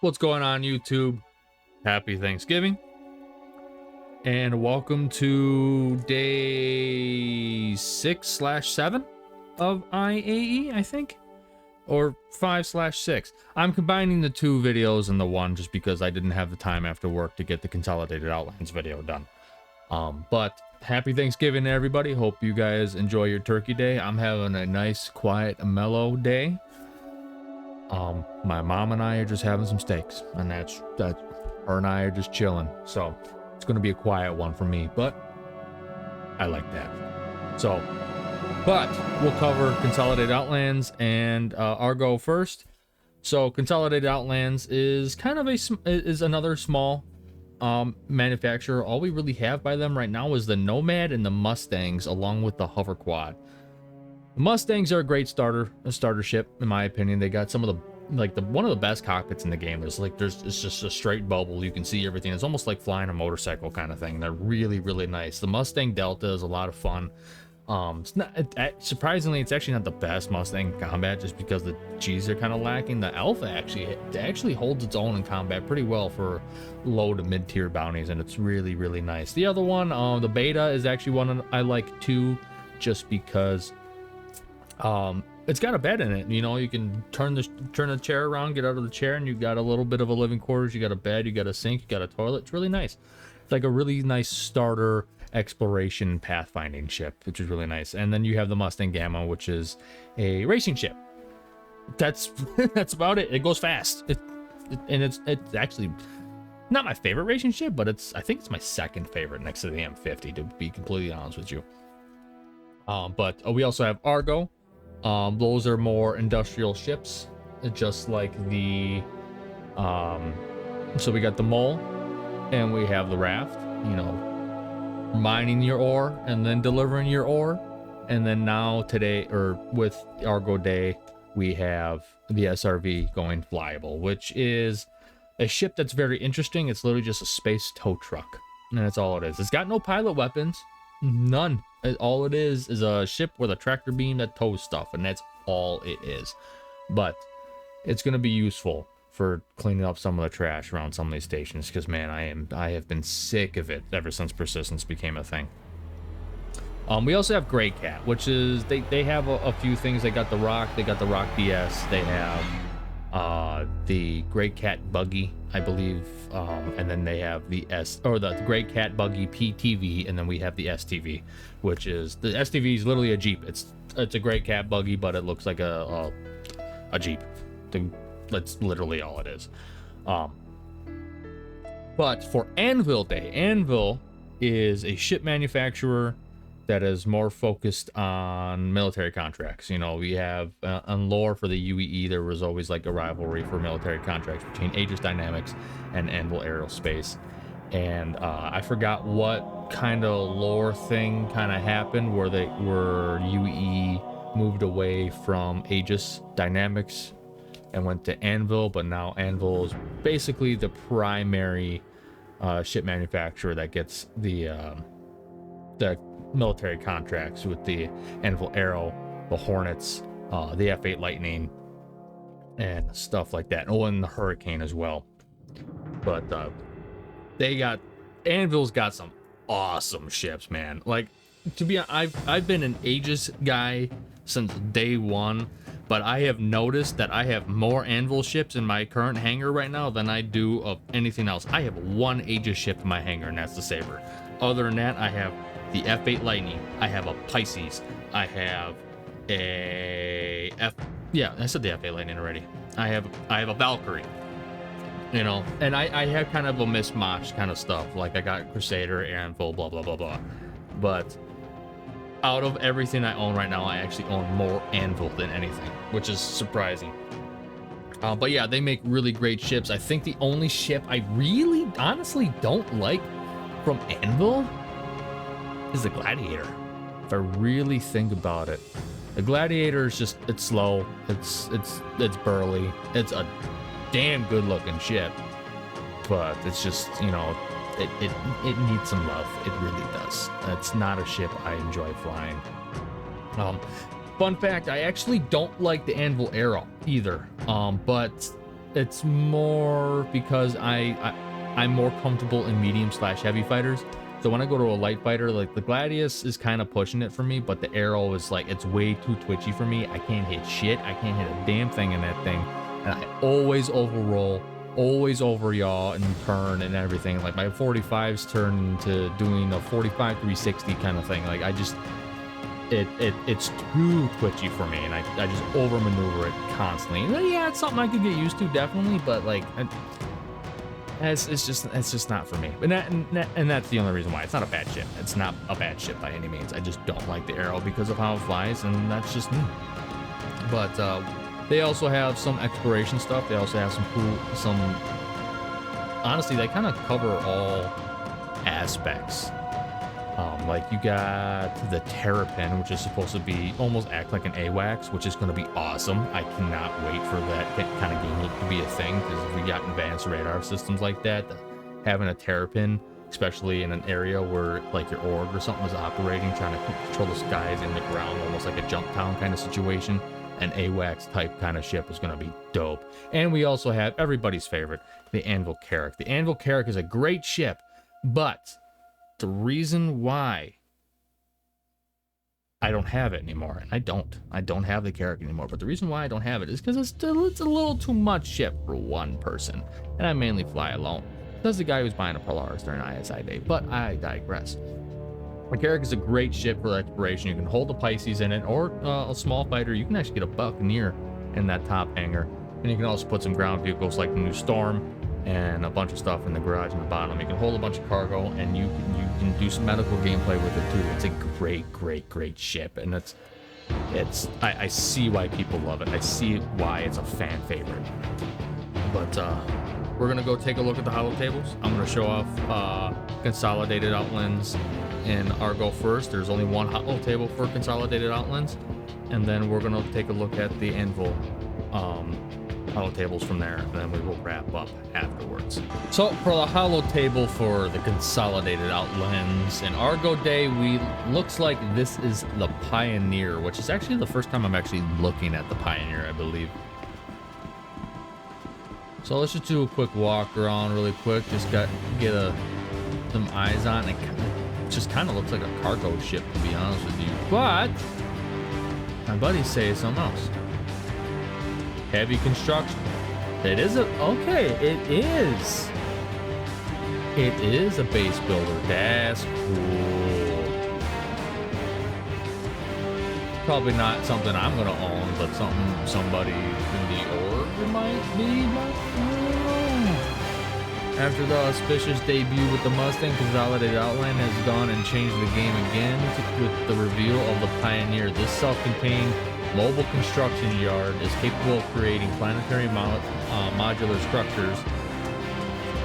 What's going on, YouTube? Happy Thanksgiving. And welcome to day 6/7 of IAE, I think. Or 5/6. I'm combining the two videos into one just because I didn't have the time after work to get the Consolidated Outlines video done. But happy Thanksgiving to everybody. Hope you guys enjoy your turkey day. I'm having a nice, quiet, mellow day. My mom and I are just having some steaks, and that's her and I are just chilling. So it's gonna be a quiet one for me, but I like that. So, but we'll cover Consolidated Outlands and Argo first. So Consolidated Outlands is kind of another small manufacturer. All we really have by them right now is the Nomad and the Mustangs, along with the Hover Quad. The Mustangs are a great starter ship, in my opinion. They got some of the one of the best cockpits in the game. It's just a straight bubble. You can see everything. It's almost like flying a motorcycle kind of thing. They're really, really nice. The Mustang Delta is a lot of fun. It's not surprisingly, it's actually not the best Mustang combat, just because the G's are kind of lacking. The Alpha actually holds its own in combat pretty well for low to mid tier bounties, and it's really, really nice. The other one, the Beta, is actually one I like too, just because it's got a bed in it. You know, you can turn the chair around, get out of the chair, and you got a little bit of a living quarters. You got a bed, you got a sink, you got a toilet. It's really nice. It's like a really nice starter exploration pathfinding ship, which is really nice. And then you have the Mustang Gamma, which is a racing ship. That's about it. It goes fast. It's actually not my favorite racing ship, but I think it's my second favorite next to the M50, to be completely honest with you. But we also have Argo. Those are more industrial ships, just like the so we got the Mole and we have the Raft, you know, mining your ore and then delivering your ore. And then now today, or with Argo Day, we have the SRV going flyable, which is a ship that's very interesting. It's literally just a space tow truck, and that's all it is. It's got no pilot weapons, none. All it is a ship with a tractor beam that tows stuff, and that's all it is. But it's going to be useful for cleaning up some of the trash around some of these stations, because man, I have been sick of it ever since persistence became a thing. We also have Grey Cat, which is they have a few things. They got the Rock DS. They have the Grey Cat Buggy, I believe, and then they have the the Grey Cat Buggy PTV, and then we have the STV, which is the STV is literally a Jeep. It's a Grey Cat Buggy, but it looks like a Jeep. That's literally all it is. But for Anvil Day, Anvil is a ship manufacturer that is more focused on military contracts. You know, we have on lore for the UEE, there was always like a rivalry for military contracts between Aegis Dynamics and Anvil Aerospace. And I forgot what kind of lore thing kind of happened where UEE moved away from Aegis Dynamics and went to Anvil, but now Anvil is basically the primary ship manufacturer that gets the military contracts with the Anvil Arrow, the Hornets, the F8 Lightning, and stuff like that. Oh, and the Hurricane as well. But Anvil's got some awesome ships, man. Like, to be honest, I've been an Aegis guy since day one, but I have noticed that I have more Anvil ships in my current hangar right now than I do of anything else. I have one Aegis ship in my hangar, and that's the Saber. Other than that, I have the F8 Lightning, I have a Pisces, I have I said the F8 Lightning already. I have a Valkyrie, you know, and I have kind of a mismatch kind of stuff. Like, I got Crusader, Anvil, blah blah blah blah. But out of everything I own right now, I actually own more Anvil than anything, which is surprising. But yeah, they make really great ships. I think the only ship I really honestly don't like from Anvil is the Gladiator. If I really think about it, the Gladiator is just, it's slow, it's burly, it's a damn good looking ship, but it's just, you know, it needs some love. It really does. It's not a ship I enjoy flying. Fun fact, I actually don't like the Anvil Arrow either, but it's more because I'm more comfortable in medium/heavy fighters. So when I go to a light fighter, like the Gladius is kind of pushing it for me, but the Arrow is like, it's way too twitchy for me. I can't hit shit. I can't hit a damn thing in that thing. And I always overroll, always over yaw and turn and everything. Like my 45s turn into doing a 45 360 kind of thing. Like I just, it's too twitchy for me, and I just over maneuver it constantly. And yeah, it's something I could get used to, definitely, but like it's just not for me. And that's the only reason why. It's not a bad ship. It's not a bad ship by any means. I just don't like the Arrow because of how it flies, and that's just me. But they also have some exploration stuff. They also have some honestly, they kind of cover all aspects. Like you got the Terrapin, which is supposed to be almost act like an AWACS, which is going to be awesome. I cannot wait for that kind of game to be a thing, because if we got advanced radar systems like that, having a Terrapin, especially in an area where like your org or something is operating, trying to control the skies and the ground, almost like a jump town kind of situation, an AWACS type kind of ship is going to be dope. And we also have everybody's favorite, the Anvil Carrack. The Anvil Carrack is a great ship, but the reason why I don't have it anymore, and I don't have the Carrack anymore, but the reason why I don't have it is because it's a little too much ship for one person, and I mainly fly alone. That's the guy who's buying a Polaris during ISI day, but I digress. The Carrack is a great ship for exploration. You can hold a Pisces in it, or a small fighter. You can actually get a Buccaneer in that top hangar, and you can also put some ground vehicles like the new Storm and a bunch of stuff in the garage in the bottom. You can hold a bunch of cargo, and you can do some medical gameplay with it too. It's a great ship, and I see why people love it. I see why it's a fan favorite. But we're gonna go take a look at the holo tables. I'm gonna show off consolidated outlines in Argo first. There's only one holo table for consolidated outlines, and then we're gonna take a look at the Anvil holo tables from there, and then we will wrap up afterwards. So for the holo table for the consolidated outlines in Argo Day, looks like this is the Pioneer, which is actually the first time I'm actually looking at the Pioneer, I believe. So let's just do a quick walk around really quick. Just get some eyes on it. It just kind of looks like a cargo ship, to be honest with you. But my buddies say something else. Heavy construction. It is okay, it is. It is a base builder. That's cool. Probably not something I'm gonna own, but something somebody in the org might be. After the auspicious debut with the Mustang, Consolidated Outline has gone and changed the game again with the reveal of the Pioneer. This self-contained mobile construction yard is capable of creating planetary modular structures,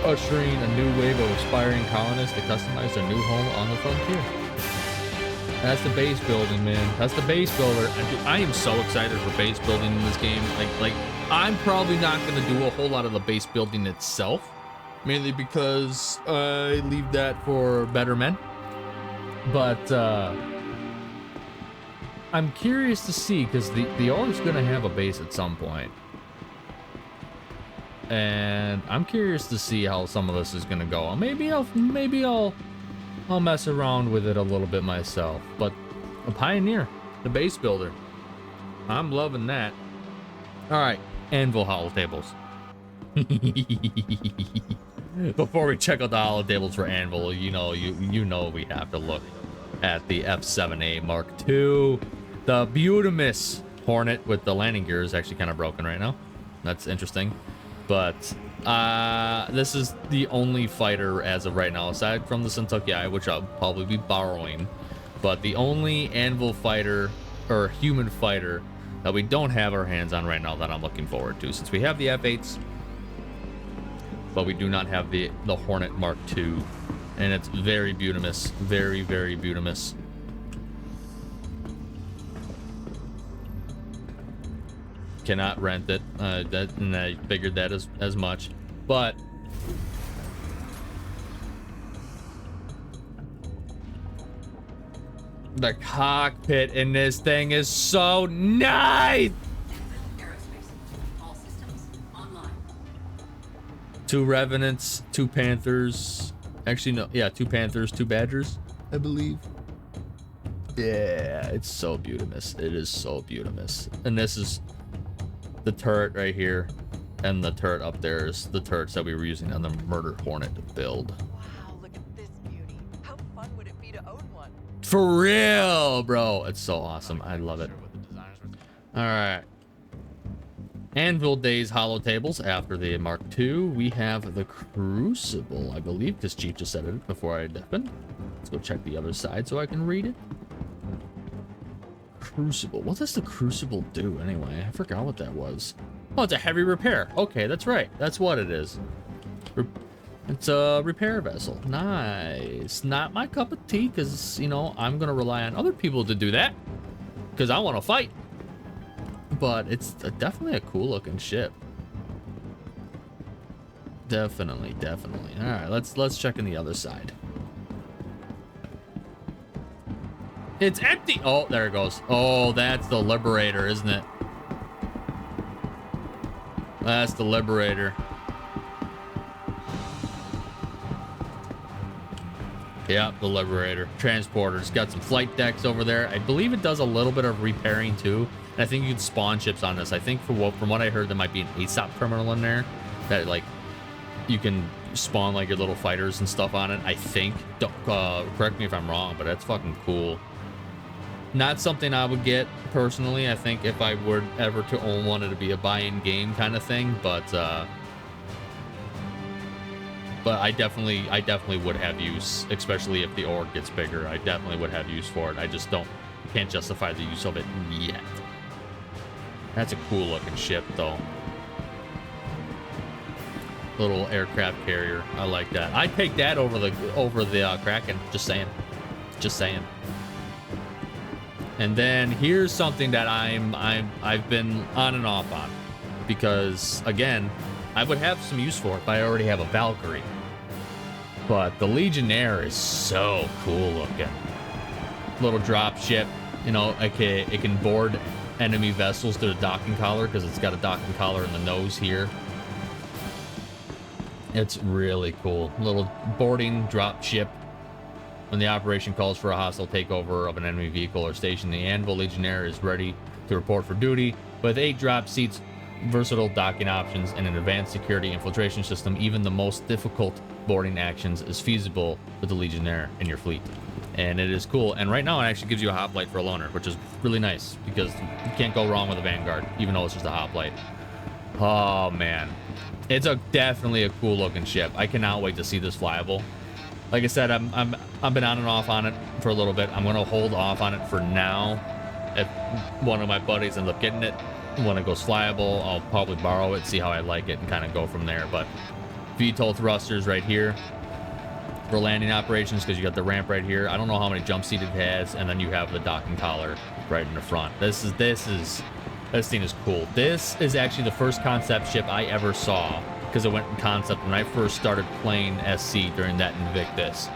ushering a new wave of aspiring colonists to customize their new home on the frontier. That's the base building, man. That's the base builder. I am so excited for base building in this game. Like I'm probably not going to do a whole lot of the base building itself, mainly because I leave that for better men. But I'm curious to see, because the org's going to have a base at some point. And I'm curious to see how some of this is going to go. Maybe I'll mess around with it a little bit myself. But a Pioneer, the base builder, I'm loving that. All right, Anvil holo tables. Before we check out the holo tables for Anvil, you know we have to look at the F7A Mark II. The Butimus Hornet with the landing gear is actually kind of broken right now. That's interesting. But this is the only fighter as of right now, aside from the Suntucky, which I'll probably be borrowing. But the only Anvil fighter, or human fighter, that we don't have our hands on right now that I'm looking forward to. Since we have the F8s, but we do not have the Hornet Mark II. And it's very Butimus. Very, very Butimus. Cannot rent it. And I figured that as much. But the cockpit in this thing is so nice. 2 Revenants, 2 Panthers. Actually, no. Yeah, 2 Panthers, 2 Badgers, I believe. Yeah, it's so beautiful. It is so beautiful. And this is the turret right here. And the turret up there is the turrets that we were using on the Murder Hornet build. Wow, look at this beauty. How fun would it be to own one? For real, bro. It's so awesome. I love it. All right. Anvil Days Hollow Tables after the Mark II. We have the Crucible, I believe, because Chief just said it before I deafened. Let's go check the other side so I can read it. Crucible. What does the Crucible do anyway? I forgot what that was. Oh, it's a heavy repair. Okay, that's right. That's what it is. It's a repair vessel. Nice. Not my cup of tea because, you know, I'm going to rely on other people to do that because I want to fight. But it's definitely a cool looking ship. Definitely. All right, let's check in the other side. It's empty. Oh, there it goes. Oh, that's the Liberator, isn't it? That's the Liberator. Yeah, the Liberator. Transporter. It's got some flight decks over there. I believe it does a little bit of repairing too. And I think you can spawn ships on this. I think from what I heard, there might be an ASOP terminal in there that like you can spawn like your little fighters and stuff on it. I think. Don't, correct me if I'm wrong, but that's fucking cool. Not something I would get personally. I think if I were ever to own one, it'd be a buy-in game kind of thing. But I definitely would have use, especially if the org gets bigger. I definitely would have use for it. I just can't justify the use of it yet. That's a cool looking ship though. Little aircraft carrier. I like that. I'd take that over the Kraken. Just saying. And then here's something that I've been on and off on, because again, I would have some use for it, but I already have a Valkyrie. But the Legionnaire is so cool looking. Little drop ship, you know, it can board enemy vessels to the docking collar because it's got a docking collar in the nose here. It's really cool. Little boarding drop ship. When the operation calls for a hostile takeover of an enemy vehicle or station, the Anvil Legionnaire is ready to report for duty. With 8 drop seats, versatile docking options, and an advanced security infiltration system, even the most difficult boarding actions is feasible with the Legionnaire in your fleet. And it is cool. And right now it actually gives you a hoplite for a loaner, which is really nice because you can't go wrong with a Vanguard, even though it's just a hoplite. Oh man, it's definitely a cool looking ship. I cannot wait to see this flyable. Like I said, I've been on and off on it for a little bit. I'm gonna hold off on it for now. If one of my buddies ends up getting it, when it goes flyable, I'll probably borrow it, see how I like it, and kind of go from there. But VTOL thrusters right here for landing operations, because you got the ramp right here. I don't know how many jump seat it has, and then you have the docking collar right in the front. This thing is cool. This is actually the first concept ship I ever saw, because it went in concept when I first started playing SC during that Invictus.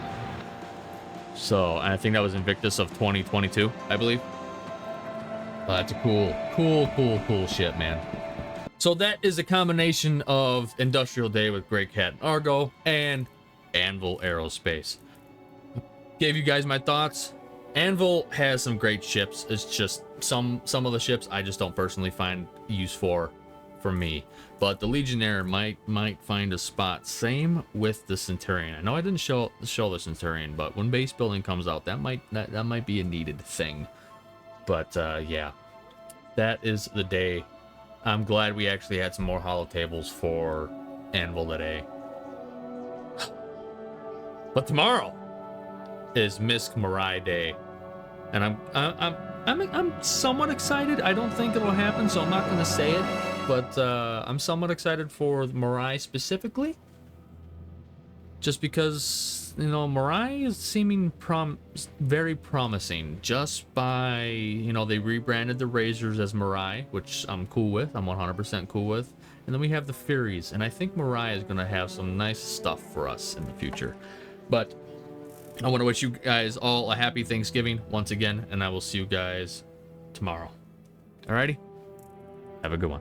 So I think that was Invictus of 2022, I believe. That's a cool ship, man. So that is a combination of Industrial Day with Grey Cat and Argo and Anvil Aerospace. Gave you guys my thoughts. Anvil has some great ships. It's just some of the ships I just don't personally find use for me. But the Legionnaire might find a spot. Same with the Centurion. I know I didn't show the Centurion, but when base building comes out, that might be a needed thing. But yeah, that is the day. I'm glad we actually had some more holo tables for Anvil today. But tomorrow is Misk Mirai Day, and I'm somewhat excited. I don't think it'll happen, so I'm not going to say it. But I'm somewhat excited for Mirai specifically, just because, you know, Mirai is seeming very promising just by, you know, they rebranded the Razors as Mirai, which I'm cool with. I'm 100% cool with. And then we have the Furies, and I think Mirai is going to have some nice stuff for us in the future. But I want to wish you guys all a happy Thanksgiving once again, and I will see you guys tomorrow. Alrighty? Have a good one.